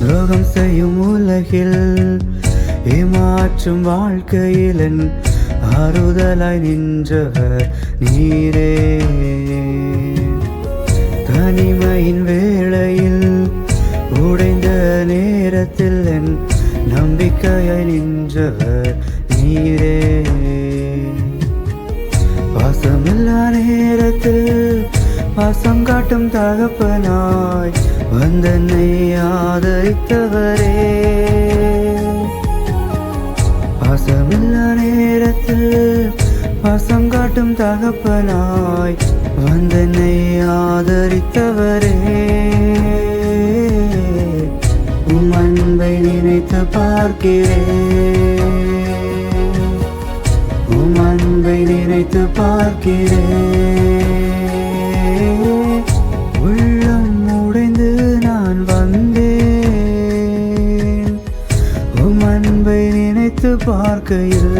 துரோகம் செய்யும் உலகில் ஏமாற்றும் வாழ்க்கையில் என் ஆறுதலாய் நின்றவர் நீரே. தனிமையின் வேளையில் உடைந்த நேரத்தில் என் நம்பிக்கையாய் நின்றவர் நீரே. பாசமில்லா நேரத்தில் பாசம் காட்டும் தகப்பனாய் வந்தனை ஆதரித்தவரே. பாசமில்லா நேரத்தில் பாசம் காட்டும் தகப்பனாய் வந்தனை ஆதரித்தவரே. உம் அன்பை நினைத்து பார்க்கிறேன், உம் அன்பை நினைத்து பார்க்கிறேன். உள்ளம் உடைந்து நான் வந்தேன், உம் அன்பை நினைத்து பார்க்கையில்